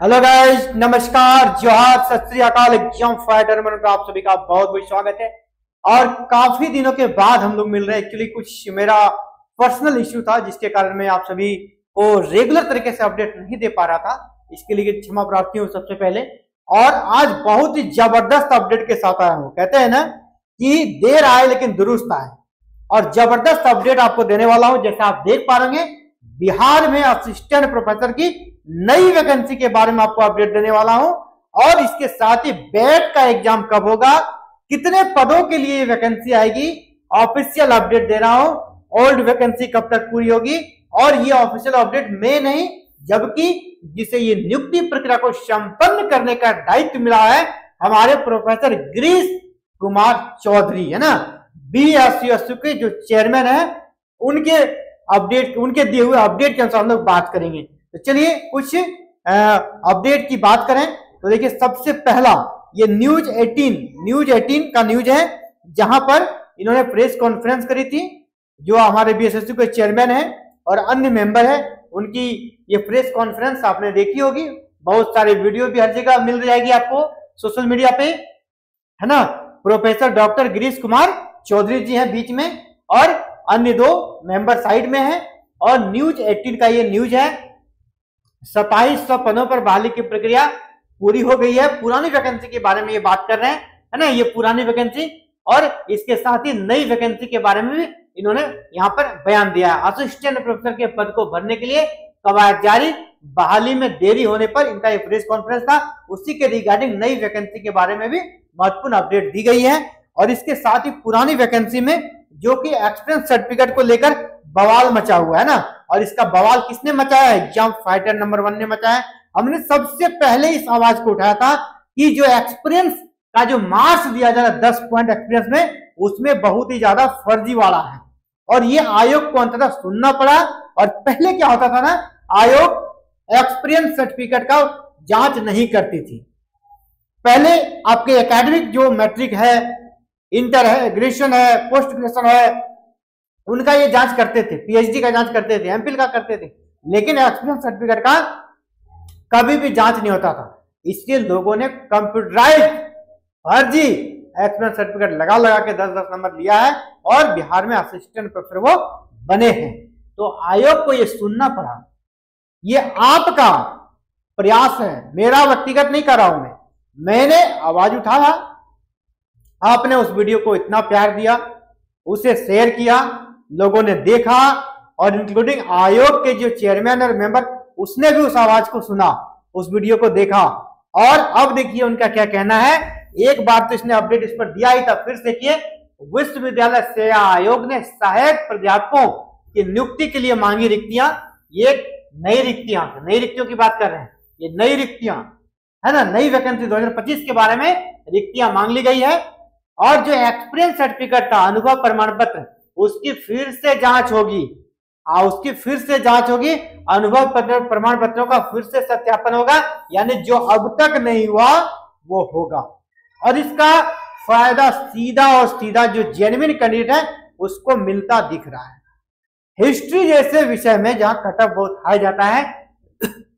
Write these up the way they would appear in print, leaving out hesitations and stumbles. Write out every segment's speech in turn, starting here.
Hello guys, नमस्कार, जोहार, सत श्री अकाल। एग्जाम फाइटर में आप सभी का बहुत बहुत स्वागत है। और काफी दिनों के बाद हम लोग मिल रहे हैं। एक्चुअली कुछ मेरा पर्सनल इश्यू था जिसके कारण मैं आप सभी को रेगुलर तरीके से अपडेट नहीं दे पा रहा था। इसके लिए क्षमा प्रार्थी हूँ सबसे पहले। और आज बहुत ही जबरदस्त अपडेट के साथ आया हूँ। कहते हैं ना कि देर आए लेकिन दुरुस्त आए, और जबरदस्त अपडेट आपको देने वाला हूँ। जैसे आप देख पा रहे हैं, बिहार में असिस्टेंट प्रोफेसर की नई वैकेंसी के बारे में आपको अपडेट देने वाला हूं। और इसके साथ ही बैट का एग्जाम कब होगा, कितने पदों के लिए वैकेंसी आएगी, ऑफिशियल अपडेट दे रहा हूं। ओल्ड वैकेंसी कब तक पूरी होगी, और ये ऑफिशियल अपडेट मैं नहीं, जबकि जिसे ये नियुक्ति प्रक्रिया को संपन्न करने का दायित्व मिला है हमारे प्रोफेसर गिरीश कुमार चौधरी, है ना, बीएसयू के जो चेयरमैन है, उनके अपडेट, उनके दिए हुए अपडेट के अनुसार हम लोग बात करेंगे। तो चलिए कुछ अपडेट की बात करें। तो देखिए, सबसे पहला ये न्यूज 18 का न्यूज है, जहां पर इन्होंने प्रेस कॉन्फ्रेंस करी थी। जो हमारे बीएसएसयू के चेयरमैन है और अन्य मेंबर है, उनकी ये प्रेस कॉन्फ्रेंस आपने देखी होगी। बहुत सारे वीडियो भी हर जगह मिल जाएगी आपको सोशल मीडिया पे, है ना। प्रोफेसर डॉक्टर गिरीश कुमार चौधरी जी हैं बीच में, और अन्य दो मेंबर साइड में हैं। और न्यूज 18 का ये न्यूज है। 2700 पदों पर बहाली की प्रक्रिया पूरी हो गई है। पुरानी वैकेंसी के बारे में ये बात कर रहे हैं, है ना, ये पुरानी वैकेंसी। और इसके साथ ही नई वैकेंसी के बारे में भी इन्होंने यहाँ पर बयान दिया है। असिस्टेंट प्रोफेसर के पद को भरने के लिए कवायद जारी, बहाली में देरी होने पर इनका ये प्रेस कॉन्फ्रेंस था। उसी के रिगार्डिंग नई वैकेंसी के बारे में भी महत्वपूर्ण अपडेट दी गई है। और इसके साथ ही पुरानी वैकेंसी में जो कि एक्सपीरियंस सर्टिफिकेट को लेकर बवाल मचा हुआ है ना, और इसका बवाल किसने मचाया है? एग्जाम फाइटर नंबर 1 ने मचाया है। हमने सबसे पहले इस आवाज को उठाया था कि जो एक्सपीरियंस का जो मार्क्स दिया जा रहा है 10 पॉइंट एक्सपीरियंस में, उसमें बहुत ही ज्यादा फर्जीवाड़ा है। और ये आयोग को अंततः सुनना पड़ा। और पहले क्या होता था ना, आयोग एक्सपीरियंस सर्टिफिकेट का जांच नहीं करती थी। पहले आपके एकेडमिक जो मैट्रिक है, इंटर है, ग्रेजुएशन है, पोस्ट ग्रेजुएशन है, उनका ये जांच करते थे, पीएचडी का जांच करते थे, एमफिल का करते थे, लेकिन एक्सपीरियंस सर्टिफिकेट का कभी भी जांच नहीं होता था। इसलिए लोगों ने कंप्यूटराइज फर्जी एक्सपीरियंस सर्टिफिकेट लगा लगा के 10-10 नंबर लिया है, और बिहार में असिस्टेंट प्रोफेसर वो बने हैं। तो आयोग को ये सुनना पड़ा। ये आपका प्रयास है, मेरा व्यक्तिगत नहीं कर रहा हूं मैंने आवाज उठाया, आपने उस वीडियो को इतना प्यार दिया, उसे शेयर किया, लोगों ने देखा, और इंक्लूडिंग आयोग के जो चेयरमैन और मेंबर, उसने भी उस आवाज को सुना, उस वीडियो को देखा। और अब देखिए उनका क्या कहना है। एक बार तो इसने अपडेट इस पर दिया ही था, फिर देखिए, विश्वविद्यालय सेवा आयोग ने सहायक प्राध्यापकों की नियुक्ति के लिए मांगी रिक्तियां। ये नई रिक्तियों की बात कर रहे हैं, ये नई रिक्तियां, है ना, नई वैकेंसी 2025 के बारे में रिक्तियां मांग ली गई है। और जो एक्सपीरियंस सर्टिफिकेट था, अनुभव प्रमाण पत्र, उसकी फिर से जांच होगी। अनुभव प्रमाण पत्रों का फिर से सत्यापन होगा, यानी जो अब तक नहीं हुआ वो होगा। और इसका फायदा सीधा जो जेन्युइन कैंडिडेट है उसको मिलता दिख रहा है। हिस्ट्री जैसे विषय में जहां कटअप बहुत हाई जाता है,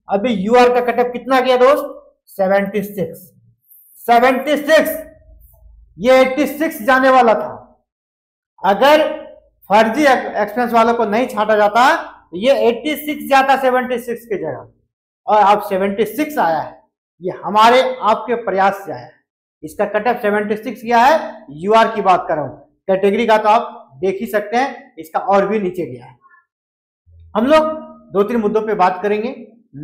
अभी यूआर का कटअप कितना गया दोस्त? 76। ये 86 जाने वाला था। अगर फर्जी एक्सपीरियंस वालों को नहीं छाटा जाता तो ये 86 जाता 76 की जगह, और अब 76 आया है। ये हमारे आपके प्रयास से आया है। इसका कटअप 76 गया है। यूआर की बात कर रहा हूं, कैटेगरी का तो आप देख ही सकते हैं, इसका और भी नीचे गया है। हम लोग 2-3 मुद्दों पे बात करेंगे।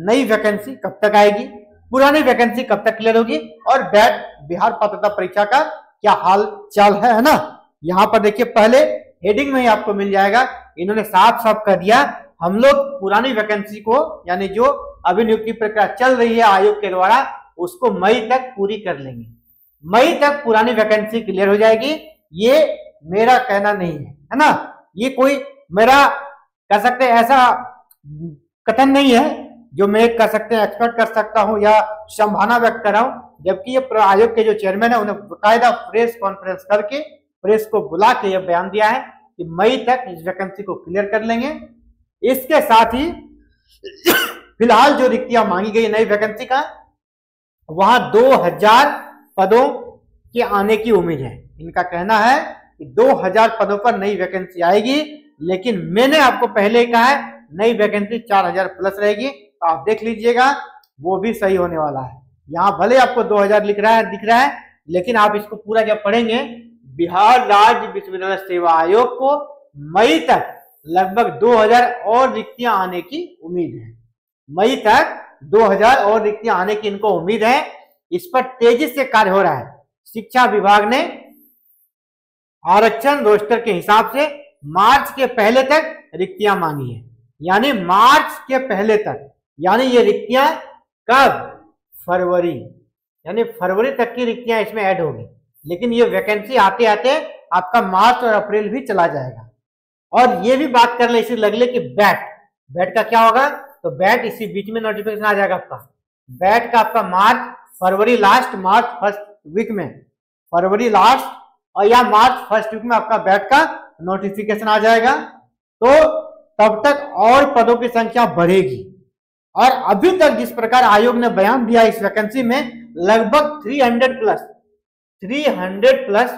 नई वैकेंसी कब तक आएगी, पुरानी वैकेंसी कब तक क्लियर होगी, और बैट बिहार पात्रता परीक्षा का क्या हाल चाल है ना। यहां पर देखिए, पहले हेडिंग में ही आपको मिल जाएगा। इन्होंने साफ साफ कर दिया, हम लोग पुरानी वैकेंसी को, यानी जो अभी नियुक्ति प्रक्रिया चल रही है आयोग के द्वारा, उसको मई तक पूरी कर लेंगे। मई तक पुरानी वैकेंसी क्लियर हो जाएगी। ये मेरा कहना नहीं है ना, ये कोई मेरा कह सकते हैं ऐसा कथन नहीं है जो मैं कर सकते हैं, एक्सपेक्ट कर सकता हूं या संभावना व्यक्त कर रहा हूं। जबकि ये आयोग के जो चेयरमैन है, उन्हें बाकायदा प्रेस कॉन्फ्रेंस करके, प्रेस को बुला के यह बयान दिया है कि मई तक इस वैकेंसी को क्लियर कर लेंगे। इसके साथ ही फिलहाल जो रिक्तियां मांगी गई नई वैकेंसी का, वहां 2000 पदों के आने की उम्मीद है। इनका कहना है कि 2000 पदों पर नई वैकेंसी आएगी, लेकिन मैंने आपको पहले कहा है नई वैकेंसी 4000 प्लस रहेगी, तो आप देख लीजिएगा वो भी सही होने वाला है। यहाँ भले आपको 2000 दिख रहा है, लेकिन आप इसको पूरा जब पढ़ेंगे, बिहार राज्य विश्वविद्यालय सेवा आयोग को मई तक लगभग 2000 और रिक्तियां आने की उम्मीद है। मई तक 2000 और रिक्तियां आने की इनको उम्मीद है। इस पर तेजी से कार्य हो रहा है। शिक्षा विभाग ने आरक्षण रोस्टर के हिसाब से मार्च के पहले तक रिक्तियां मांगी है, यानी मार्च के पहले तक, यानी ये रिक्तियां कब? फरवरी, यानी फरवरी तक की रिक्तियां इसमें ऐड होगी। लेकिन ये वैकेंसी आते आते आपका मार्च और अप्रैल भी चला जाएगा। और ये भी बात कर ले इसी लगले कि बैट का क्या होगा, तो बैट इसी बीच में नोटिफिकेशन आ जाएगा आपका। बैट का आपका फरवरी लास्ट, मार्च फर्स्ट वीक में, फरवरी लास्ट और या मार्च फर्स्ट वीक में आपका बैट का नोटिफिकेशन आ जाएगा। तो तब तक और पदों की संख्या बढ़ेगी। और अभी तक जिस प्रकार आयोग ने बयान दिया इस वैकेंसी में लगभग 300 प्लस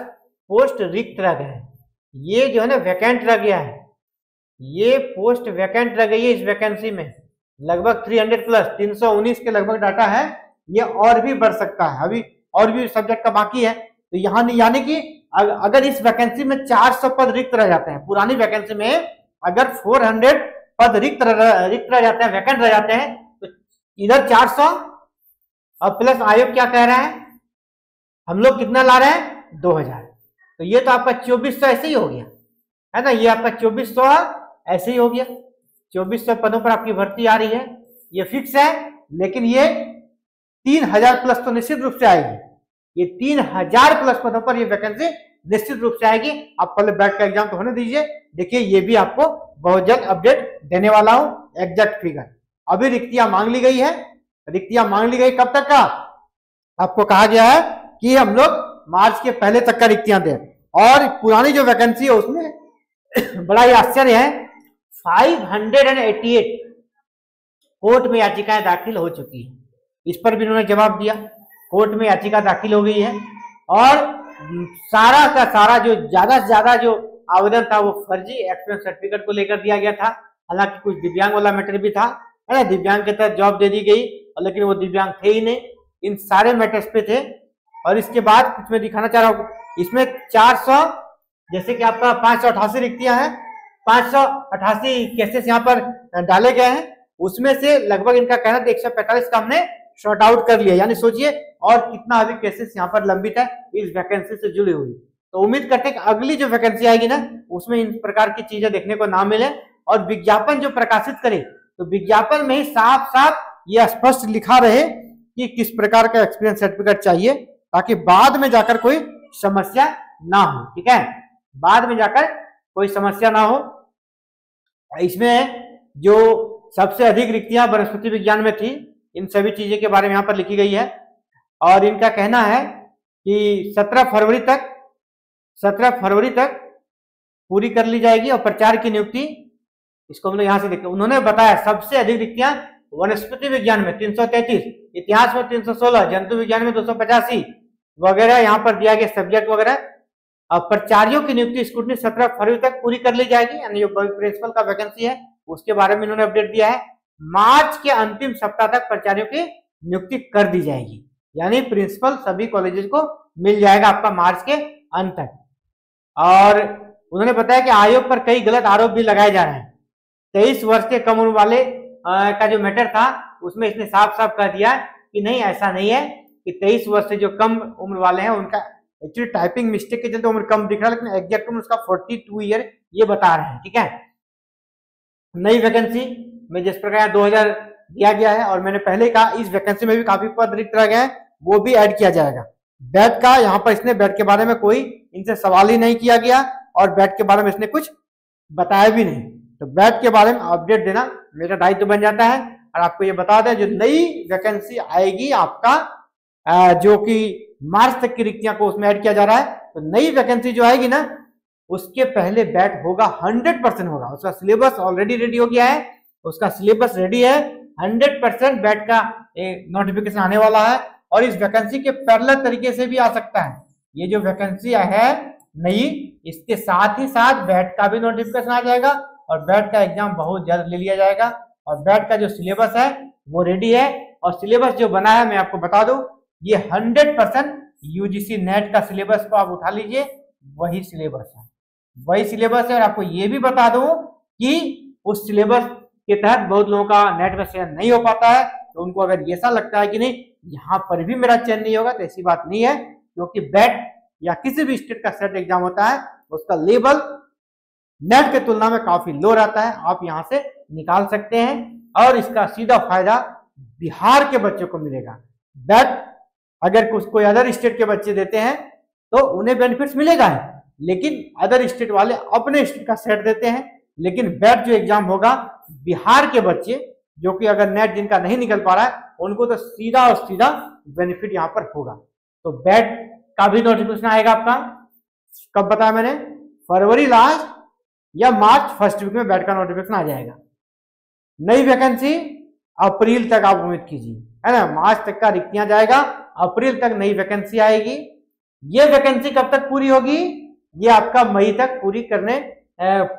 पोस्ट रिक्त रह गए हैं। ये जो है ना वैकेंट रह गया है, ये पोस्ट वैकेंट रह गई है इस वैकेंसी में लगभग 300 प्लस, 319 के लगभग डाटा है। ये और भी बढ़ सकता है, अभी और भी सब्जेक्ट का बाकी है। तो यहाँ यानी कि अगर इस वैकेंसी में 400 पद रिक्त रह जाते हैं, पुरानी वैकेंसी में अगर 400 पद रिक्त रह जाते हैं, वैकेंट रह जाते हैं, तो इधर 400 और प्लस आयोग क्या कह रहा है, हम लोग कितना ला रहे हैं? 2000। तो ये तो आपका 2400 ऐसे ही हो गया है ना, ये आपका 2400 ऐसे ही हो गया। 2400 पदों पर आपकी भर्ती आ रही है, ये फिक्स है। लेकिन ये 3000 प्लस तो निश्चित रूप से आएगी। ये 3000 प्लस पदों पर ये वैकेंसी निश्चित रूप से आएगी। आप पहले बैट का एग्जाम तो होने दीजिए। देखिए ये भी आपको बहुत जल्द अपडेट देने वाला हूं, एग्जैक्ट फिगर। अभी रिक्तियां मांग ली गई है, रिक्तियां मांग ली गई कब तक का? आपको कहा गया है कि हम लोग मार्च के पहले तक का रिक्तियां दें। और पुरानी जो वैकेंसी है उसमें बड़ा ही आश्चर्य है, 588 कोर्ट में याचिकाएं दाखिल हो चुकी है। इस पर भी उन्होंने जवाब दिया, कोर्ट में याचिका दाखिल हो गई है। और सारा का सारा जो ज्यादा से ज्यादा जो आवेदन था वो फर्जी एक्सपीरियंस सर्टिफिकेट को लेकर दिया गया था। हालांकि कुछ दिव्यांग वाला मैटर भी था, है ना, दिव्यांग के तहत जॉब दे दी गई, लेकिन वो दिव्यांग थे ही नहीं। इन सारे मैटर्स पे थे। और इसके बाद कुछ मैं दिखाना चाह रहा हूँ, इसमें 400 जैसे कि आपका 588 रिक्तियां हैं, 588 केसेस यहाँ पर डाले गए हैं। उसमें से लगभग इनका कहना था 145 का हमने शॉर्ट आउट कर लिया। यानी सोचिए और कितना अभी केसेस यहाँ पर लंबित है इस वैकेंसी से जुड़ी हुई। तो उम्मीद करते हैं कि अगली जो वैकेंसी आएगी ना उसमें इन प्रकार की चीजें देखने को ना मिले। और विज्ञापन जो प्रकाशित करे तो विज्ञापन में ही साफ साफ ये स्पष्ट लिखा रहे कि किस प्रकार का एक्सपीरियंस सर्टिफिकेट चाहिए, ताकि बाद में जाकर कोई समस्या ना हो। ठीक है, बाद में जाकर कोई समस्या ना हो। इसमें जो सबसे अधिक रिक्तियां वनस्पति विज्ञान में थी, इन सभी चीजें के बारे में यहाँ पर लिखी गई है। और इनका कहना है कि 17 फरवरी तक पूरी कर ली जाएगी। और प्रचार की नियुक्ति, इसको हम लोग यहाँ से देखते हैं, उन्होंने बताया सबसे अधिक रिक्तियां वनस्पति विज्ञान में 333, इतिहास में 316, जंतु विज्ञान में 285 वगैरह यहाँ पर दिया गया सब्जेक्ट वगैरह। अब प्राचार्यों की नियुक्ति स्कूटनी 17 फरवरी तक पूरी कर ली जाएगी, यानी जो प्रिंसिपल का वैकेंसी है उसके बारे में इन्होंने अपडेट दिया है। मार्च के अंतिम सप्ताह तक प्राचार्यों की नियुक्ति कर दी जाएगी, यानी प्रिंसिपल सभी कॉलेजेस को मिल जाएगा आपका मार्च के अंत तक। और उन्होंने बताया कि आयोग पर कई गलत आरोप भी लगाए जा रहे हैं। 23 वर्ष के कम उम्र वाले का जो मैटर था उसमें इसने साफ साफ कह दिया कि नहीं, ऐसा नहीं है कि 23 वर्ष से जो कम उम्र वाले हैं उनका एक्चुअली टाइपिंग मिस्टेक के चलते उम्र कम दिख रहा है, लेकिन एग्जैक्ट उम्र उसका 42 ईयर ये बता रहे हैं। ठीक है, नई वैकेंसी में जिस प्रकार 2000 दिया गया है, और मैंने पहले कहा इस वैकेंसी में भी काफी पद रिक्त रह गए हैं, वो भी ऐड किया जाएगा। बैट का यहाँ पर इसने बैट के बारे में कोई इनसे सवाल ही नहीं किया गया, और बैट के बारे में इसने कुछ बताया भी नहीं। तो बैट के बारे में अपडेट देना मेरा दायित्व बन जाता है। और आपको ये बता दें, जो नई वैकेंसी आएगी आपका जो कि मार्च तक की रिक्तियां को उसमें ऐड किया जा रहा है, तो नई वैकेंसी जो आएगी ना उसके पहले बैट होगा, 100% होगा। उसका सिलेबस ऑलरेडी रेडी हो गया है, उसका सिलेबस रेडी है, 100% बैट का नोटिफिकेशन आने वाला है और इस वैकेंसी के पैरेलल तरीके से भी आ सकता है। ये जो वैकेंसी है नई, इसके साथ ही साथ बैट का भी नोटिफिकेशन आ जाएगा और बैट का एग्जाम बहुत जल्द ले लिया जाएगा। और बैट का जो सिलेबस है वो रेडी है और सिलेबस जो बना है मैं आपको बता दूं, ये 100% यूजीसी नेट का सिलेबस को आप उठा लीजिए, वही सिलेबस है, वही सिलेबस है। और आपको ये भी बता दूं कि उस सिलेबस के तहत बहुत लोगों का नेट में चयन नहीं हो पाता है, तो उनको अगर ऐसा लगता है कि नहीं यहाँ पर भी मेरा चयन नहीं होगा, तो ऐसी बात नहीं है, क्योंकि बैट या किसी भी स्टेट का सेट एग्जाम होता है उसका लेवल नेट के तुलना में काफी लो रहता है, आप यहाँ से निकाल सकते हैं और इसका सीधा फायदा बिहार के बच्चों को मिलेगा। बैट अगर कोई अदर स्टेट के बच्चे देते हैं तो उन्हें बेनिफिट्स मिलेगा है, लेकिन अदर स्टेट वाले अपने स्टेट का सेट देते हैं। लेकिन बैट जो एग्जाम होगा बिहार के बच्चे जो कि अगर नेट जिनका नहीं निकल पा रहा है उनको तो सीधा और सीधा बेनिफिट यहाँ पर होगा। तो बैट का भी नोटिफिकेशन आएगा आपका, कब बताया मैंने, फरवरी लास्ट या मार्च फर्स्ट वीक में बैट का नोटिफिकेशन आ जाएगा। नई वैकेंसी अप्रैल तक आप उम्मीद कीजिए, है ना, मार्च तक का रिक्तियां जाएगा, अप्रैल तक नई वैकेंसी आएगी। ये वैकेंसी कब तक पूरी होगी, ये आपका मई तक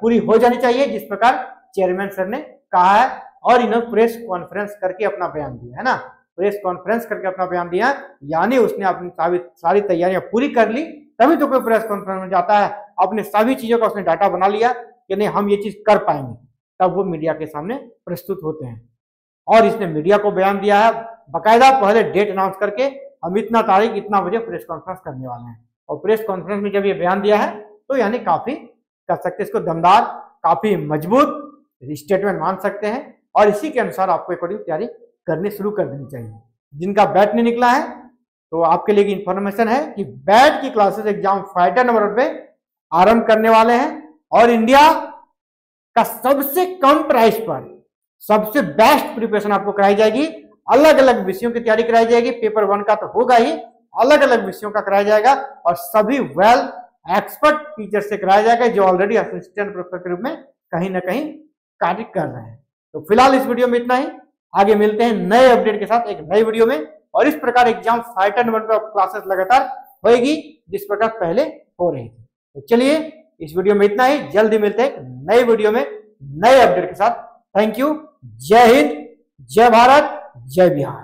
पूरी हो जानी चाहिए, जिस प्रकार चेयरमैन सर ने कहा है। और इन्होंने प्रेस कॉन्फ्रेंस करके अपना बयान दिया है ना, प्रेस कॉन्फ्रेंस करके अपना बयान दिया, यानी उसने अपनी सारी तैयारियां पूरी कर ली, तभी तो कोई प्रेस कॉन्फ्रेंस में जाता है। अपने सभी चीजों का उसने डाटा बना लिया कि नहीं हम ये चीज कर पाएंगे, तब वो मीडिया के सामने प्रस्तुत होते हैं। और इसने मीडिया को बयान दिया है बकायदा, पहले डेट अनाउंस करके हम इतना तारीख इतना बजे प्रेस कॉन्फ्रेंस करने वाले हैं। और प्रेस कॉन्फ्रेंस में जब ये बयान दिया है तो यानी काफी कर सकते हैं, इसको दमदार काफी मजबूत स्टेटमेंट मान सकते हैं। और इसी के अनुसार आपको अकॉर्डिंग तैयारी करनी शुरू कर देनी चाहिए। जिनका बैट नहीं निकला है तो आपके लिए इंफॉर्मेशन है कि बैट की क्लासेस एग्जाम फाइटर नंबर 1 पे आरंभ करने वाले हैं और इंडिया का सबसे कम प्राइस पर सबसे बेस्ट प्रिपरेशन आपको कराई जाएगी। अलग अलग विषयों की तैयारी कराई जाएगी, पेपर 1 का तो होगा ही, अलग अलग विषयों का कराया जाएगा और सभी वेल एक्सपर्ट टीचर से कराया जाएगा जो ऑलरेडी असिस्टेंट प्रोफेसर के रूप में कहीं ना कहीं कार्य कर रहे हैं। तो फिलहाल इस वीडियो में इतना ही, आगे मिलते हैं नए अपडेट के साथ एक नई वीडियो में। और इस प्रकार एग्जाम फाइटर नंबर पर क्लासेस लगातार होगी जिस प्रकार पहले हो रही थी। तो चलिए इस वीडियो में इतना ही, जल्दी मिलते हैं नए वीडियो में नए अपडेट के साथ। थैंक यू, जय हिंद, जय भारत, जय बिहार।